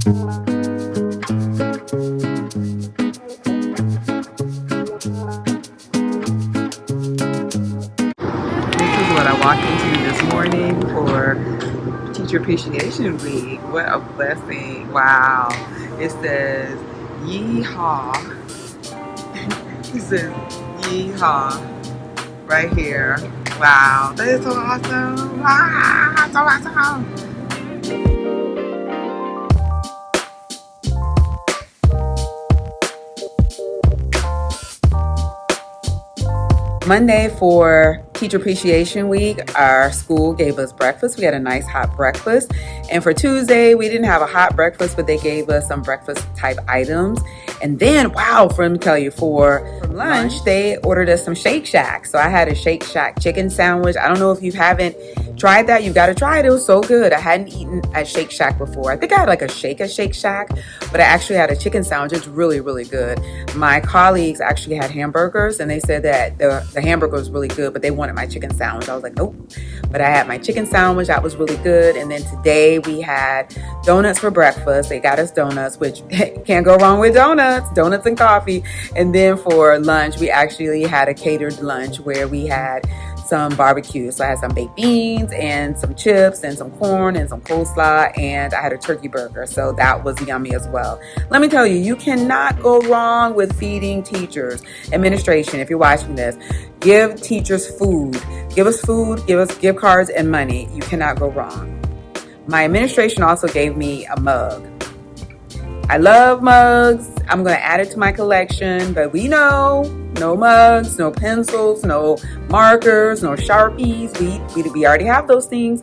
This is what I walked into this morning for Teacher Appreciation Week. What a blessing. Wow. It says, Yeehaw. It says, Yeehaw right here. Wow. That is so awesome. Ah, so awesome. Monday for Teacher Appreciation Week, our school gave us breakfast. We had a nice hot breakfast. And for Tuesday, we didn't have a hot breakfast, but they gave us some breakfast type items. And then, wow, let me tell you, for lunch, they ordered us some Shake Shack. So I had a Shake Shack chicken sandwich. I don't know if you haven't tried that. You've got to try it. It was so good. I hadn't eaten at Shake Shack before. I think I had like a shake at Shake Shack, but I actually had a chicken sandwich. It's really, really good. My colleagues actually had hamburgers, and they said that the hamburger was really good, but they wanted my chicken sandwich. I was like, oh, but I had my chicken sandwich. That was really good. And then today we had donuts for breakfast. They got us donuts, which can't go wrong with donuts and coffee. And then for lunch, we actually had a catered lunch where we had some barbecue. So I had some baked beans and some chips and some corn and some coleslaw, and I had a turkey burger. So that was yummy as well. Let me tell you, you cannot go wrong with feeding teachers. Administration, if you're watching this, give teachers food. Give us food, give us gift cards and money. You cannot go wrong. My administration also gave me a mug. I love mugs. I'm going to add it to my collection, but we know no mugs, no pencils, no markers, no Sharpies. We already have those things.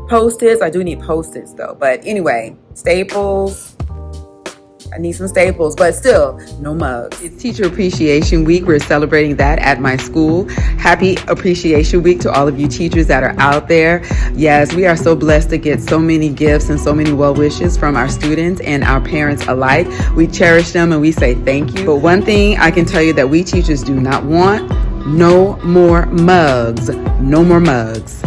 Post-its. I do need Post-its though. But anyway, staples. I need some staples, but still, no mugs. It's Teacher Appreciation Week. We're celebrating that at my school. Happy Appreciation Week to all of you teachers that are out there. Yes, we are so blessed to get so many gifts and so many well wishes from our students and our parents alike. We cherish them and we say thank you. But one thing I can tell you that we teachers do not want: no more mugs. No more mugs.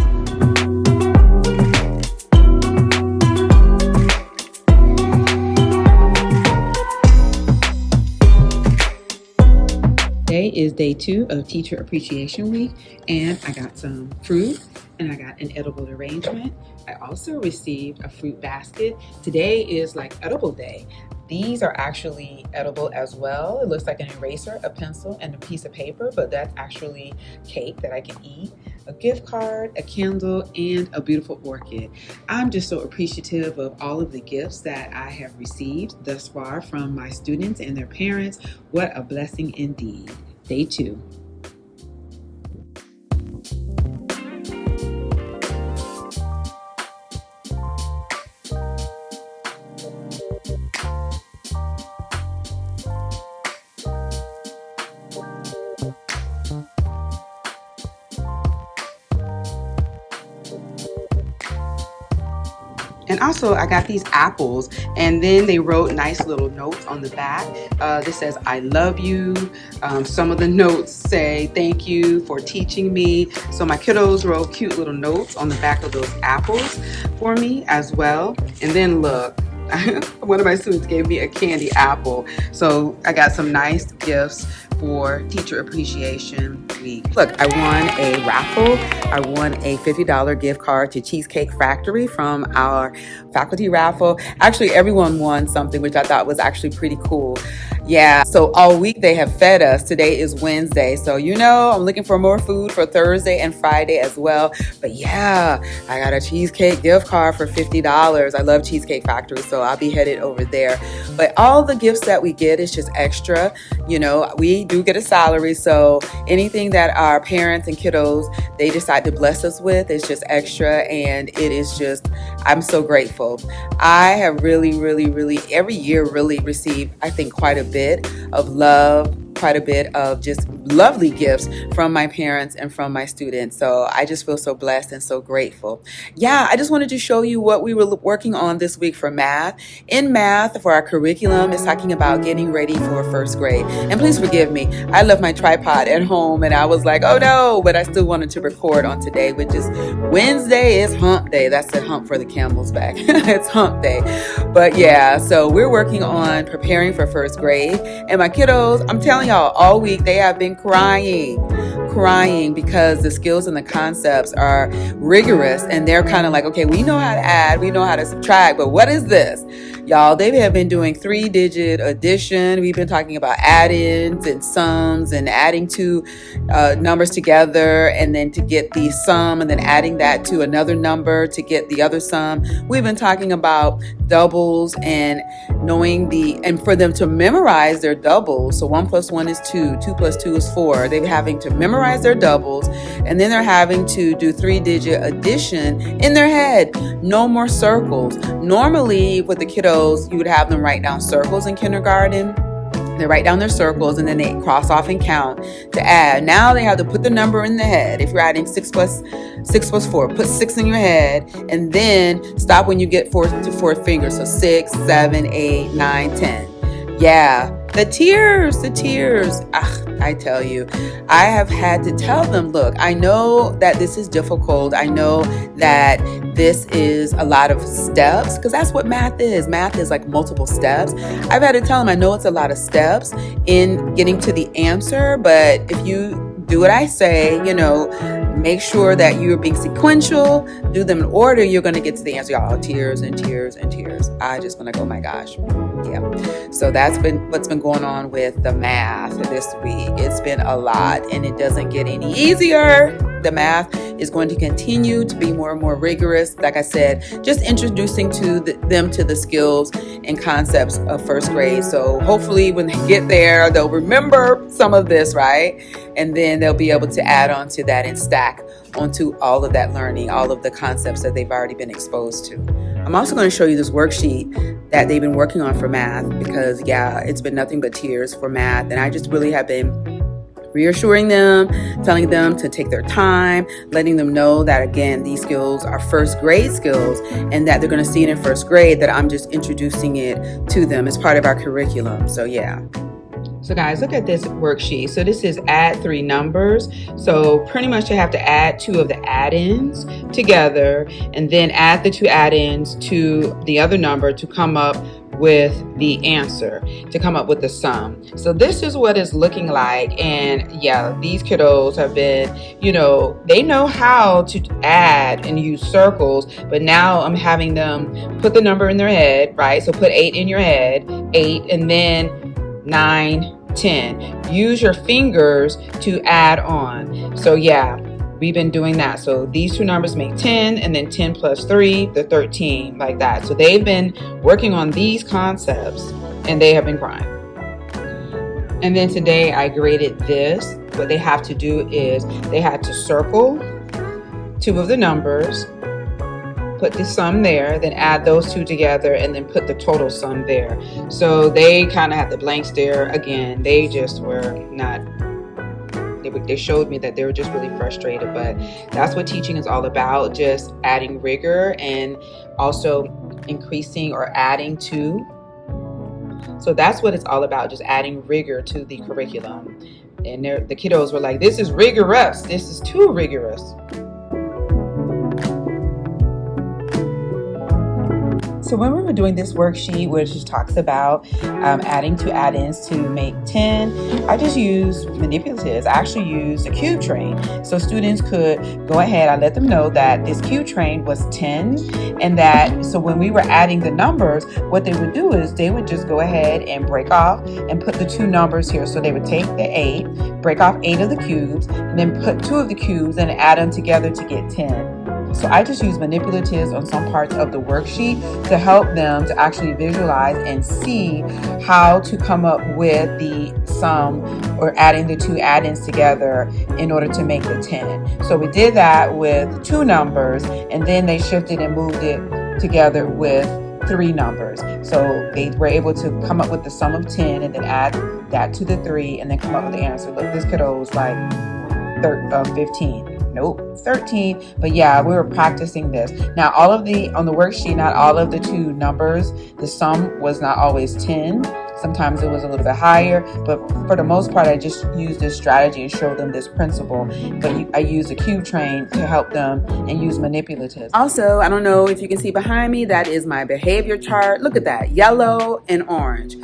Today is day 2 of Teacher Appreciation Week, and I got some fruit and I got an edible arrangement. I also received a fruit basket. Today is like edible day. These are actually edible as well. It looks like an eraser, a pencil, and a piece of paper, but that's actually cake that I can eat. A gift card, a candle, and a beautiful orchid. I'm just so appreciative of all of the gifts that I have received thus far from my students and their parents. What a blessing indeed. Day 2. And also, I got these apples, and then they wrote nice little notes on the back. This says, I love you. Some of the notes say, thank you for teaching me. So my kiddos wrote cute little notes on the back of those apples for me as well. And then look, one of my students gave me a candy apple. So I got some nice gifts for Teacher Appreciation Week. Look, I won a raffle. I won a $50 gift card to Cheesecake Factory from our faculty raffle. Actually, everyone won something, which I thought was actually pretty cool. Yeah, so all week they have fed us. Today is Wednesday. So, I'm looking for more food for Thursday and Friday as well. But yeah, I got a cheesecake gift card for $50. I love Cheesecake Factory, so I'll be headed over there. But all the gifts that we get is just extra. We do get a salary, so anything that our parents and kiddos, they decide to bless us with is just extra, and it is just, I'm so grateful. I have really, really, really, every year really received, I think, quite a bit of love, quite a bit of just lovely gifts from my parents and from my students. So I just feel so blessed and so grateful. Yeah, I just wanted to show you what we were working on this week for math. In math, for our curriculum, it's talking about getting ready for first grade. And please forgive me, I left my tripod at home and I was like, oh no, but I still wanted to record on today, which is Wednesday is hump day. That's the hump for the camel's back. It's hump day. But yeah, so we're working on preparing for first grade. And my kiddos, I'm telling y'all, all week they have been crying because the skills and the concepts are rigorous, and they're kind of like, okay, we know how to add, we know how to subtract, but what is this? Y'all, they have been doing 3-digit addition. We've been talking about add-ins and sums and adding two numbers together, and then to get the sum, and then adding that to another number to get the other sum. We've been talking about doubles and knowing and for them to memorize their doubles. So 1 + 1 is 2, 2 + 2 is 4. They're having to memorize their doubles, and then they're having to do 3-digit addition in their head. No more circles. Normally with the kiddos, you would have them write down circles in kindergarten. They write down their circles and then they cross off and count to add. Now they have to put the number in the head. If you're adding 6 + 4, put 6 in your head and then stop when you get 4 to 4 fingers. So 6, 7, 8, 9, 10. Yeah, the tears. I tell you, I have had to tell them, look, I know that this is difficult. I know that this is a lot of steps, because that's what math is. Math is like multiple steps. I've had to tell them, I know it's a lot of steps in getting to the answer, but if you do what I say, make sure that you're being sequential, do them in order, you're going to get to the answer. Y'all, tears and tears and tears. I just want to go, oh my gosh. Yeah. So that's been what's been going on with the math this week. It's been a lot and it doesn't get any easier. The math is going to continue to be more and more rigorous. Like I said, just introducing them to the skills and concepts of first grade. So hopefully when they get there, they'll remember some of this, right? And then they'll be able to add on to that and stack onto all of that learning, all of the concepts that they've already been exposed to. I'm also going to show you this worksheet that they've been working on for math, because yeah, it's been nothing but tears for math. And I just really have been reassuring them, telling them to take their time, letting them know that, again, these skills are first grade skills and that they're going to see it in first grade, that I'm just introducing it to them as part of our curriculum. So yeah. So guys, look at this worksheet. So this is add 3 numbers. So pretty much you have to add 2 of the add-ins together and then add the 2 add-ins to the other number to come up with the answer, to come up with the sum. So this is what it's looking like. And yeah, these kiddos have been, they know how to add and use circles, but now I'm having them put the number in their head, right? So put 8 in your head, 8, and then 9, 10. Use your fingers to add on. So yeah, we've been doing that. So these 2 numbers make 10, and then 10 + 3, the 13, like that. So they've been working on these concepts and they have been crying. And then today I graded this. What they have to do is they had to circle 2 of the numbers, put the sum there, then add those 2 together, and then put the total sum there. So they kind of had the blank stare again. They just were not, they showed me that they were just really frustrated, but that's what teaching is all about, just adding rigor and also increasing or adding to. So that's what it's all about, just adding rigor to the curriculum. And the kiddos were like, this is rigorous. This is too rigorous. So when we were doing this worksheet, which talks about adding 2 add-ins to make 10, I just used manipulatives. I actually used a cube train. So students could go ahead, I let them know that this cube train was 10, and that, so when we were adding the numbers, what they would do is they would just go ahead and break off and put the 2 numbers here. So they would take the 8, break off 8 of the cubes, and then put 2 of the cubes and add them together to get 10. So I just use manipulatives on some parts of the worksheet to help them to actually visualize and see how to come up with the sum or adding the 2 add-ins together in order to make the 10. So we did that with 2 numbers, and then they shifted and moved it together with 3 numbers. So they were able to come up with the sum of 10 and then add that to the 3 and then come up with the answer. Look, this kiddo's like 15. Nope, 13. But yeah, we were practicing this. Now, on the worksheet, not all of the 2 numbers, the sum was not always 10. Sometimes it was a little bit higher, but for the most part, I just used this strategy and showed them this principle. But I used a cube train to help them and use manipulatives. Also, I don't know if you can see behind me, that is my behavior chart. Look at that, yellow and orange.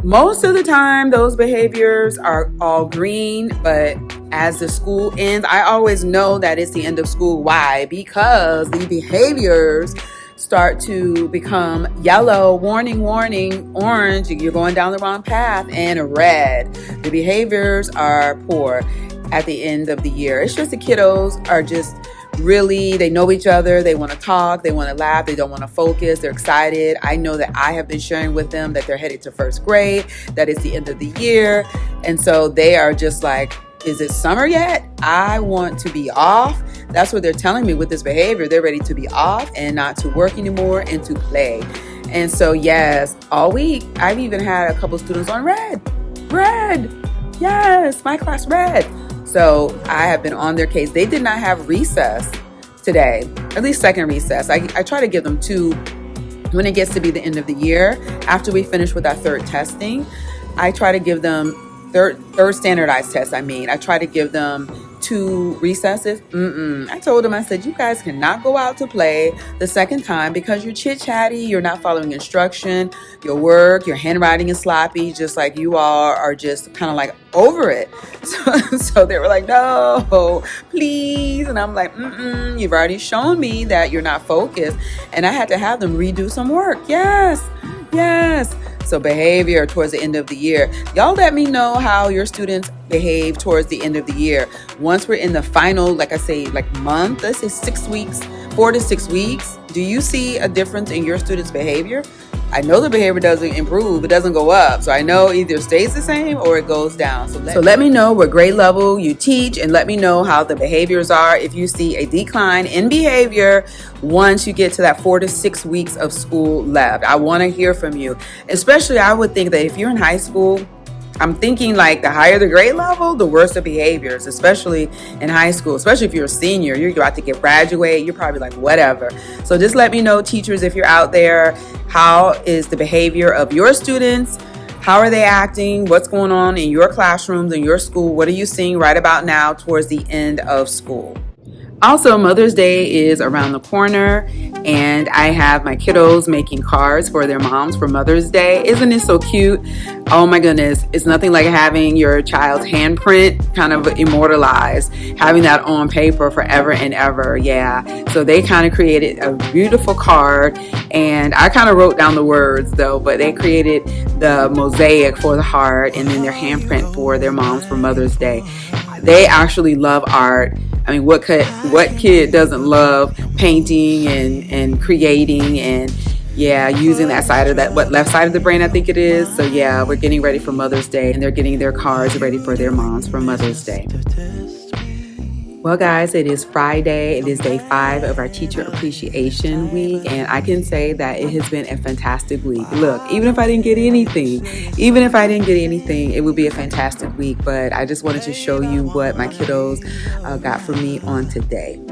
Most of the time, those behaviors are all green, but as the school ends, I always know that it's the end of school. Why? Because the behaviors start to become yellow, warning, warning, orange, you're going down the wrong path, and red, the behaviors are poor at the end of the year. It's just the kiddos are just really, they know each other, they want to talk, they want to laugh, they don't want to focus, they're excited. I know that I have been sharing with them that they're headed to first grade, that it's the end of the year, and so they are just like, is it summer yet? I want to be off. That's what they're telling me with this behavior. They're ready to be off and not to work anymore and to play. And so, yes, all week, I've even had a couple students on red. Yes, my class red. So I have been on their case. They did not have recess today, at least second recess. I try to give them 2 when it gets to be the end of the year. After we finish with our third testing, I try to give them third standardized test. I try to give them 2 recesses. I told them, I said, you guys cannot go out to play the second time because you're chit-chatty, you're not following instruction, your work, your handwriting is sloppy, just like you all are just kind of like over it. So they were like, no, please. And I'm like, you've already shown me that you're not focused. And I had to have them redo some work. Yes. So behavior towards the end of the year. Y'all let me know how your students behave towards the end of the year. Once we're in the final, like I say, month, let's say 6 weeks, 4 to 6 weeks, do you see a difference in your students' behavior? I know the behavior doesn't improve, it doesn't go up. So I know either it stays the same or it goes down. So let me know what grade level you teach and let me know how the behaviors are. If you see a decline in behavior once you get to that 4 to 6 weeks of school left, I want to hear from you. Especially, I would think that if you're in high school, I'm thinking like the higher the grade level, the worse the behaviors, especially in high school, especially if you're a senior, you're about to graduate, you're probably like, whatever. So just let me know, teachers, if you're out there, how is the behavior of your students? How are they acting? What's going on in your classrooms, in your school? What are you seeing right about now towards the end of school? Also, Mother's Day is around the corner, and I have my kiddos making cards for their moms for Mother's Day. Isn't it so cute? Oh my goodness, it's nothing like having your child's handprint kind of immortalized, having that on paper forever and ever. Yeah, so they kind of created a beautiful card, and I kind of wrote down the words though, but they created the mosaic for the heart and then their handprint for their moms for Mother's Day. They actually love art. I mean, what kid doesn't love painting and creating and using that side of left side of the brain, I think it is. So yeah, we're getting ready for Mother's Day and they're getting their cards ready for their moms for Mother's Day. Well, guys, it is Friday. It is day 5 of our Teacher Appreciation Week, and I can say that it has been a fantastic week. Look, even if I didn't get anything, it would be a fantastic week, but I just wanted to show you what my kiddos got for me on today.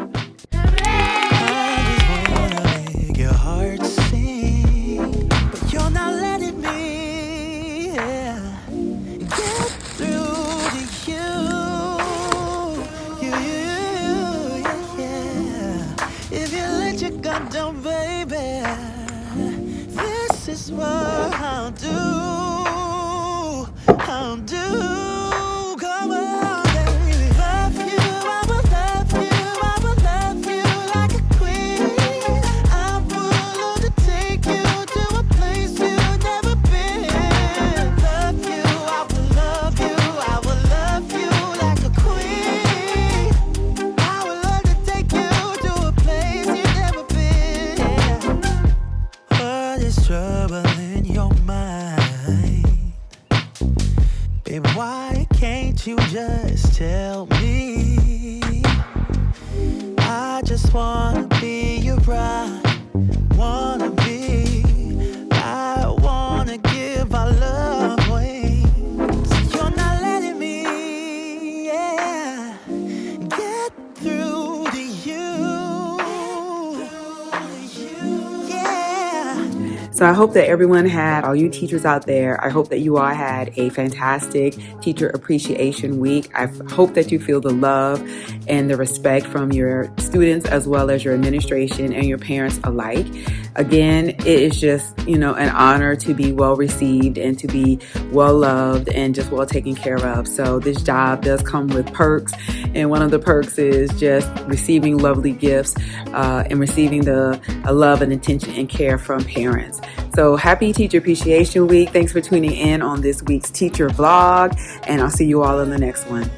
Down, baby, this is what I'll do. Come on, baby. Love you, I will love you, I will love you like a queen. I will love to take you to a place you've never been. Love you, I will love you, I will love you like a queen. I will love to take you to a place you've never been. What is trouble in your mind? Baby, why can't you just tell me? I just wanna be your bride, wanna be I hope that everyone had, all you teachers out there, I hope that you all had a fantastic Teacher Appreciation Week. I hope that you feel the love and the respect from your students as well as your administration and your parents alike. Again, it is just, an honor to be well received and to be well loved and just well taken care of. So this job does come with perks, and one of the perks is just receiving lovely gifts and receiving the love and attention and care from parents. So happy Teacher Appreciation Week. Thanks for tuning in on this week's teacher vlog, and I'll see you all in the next one.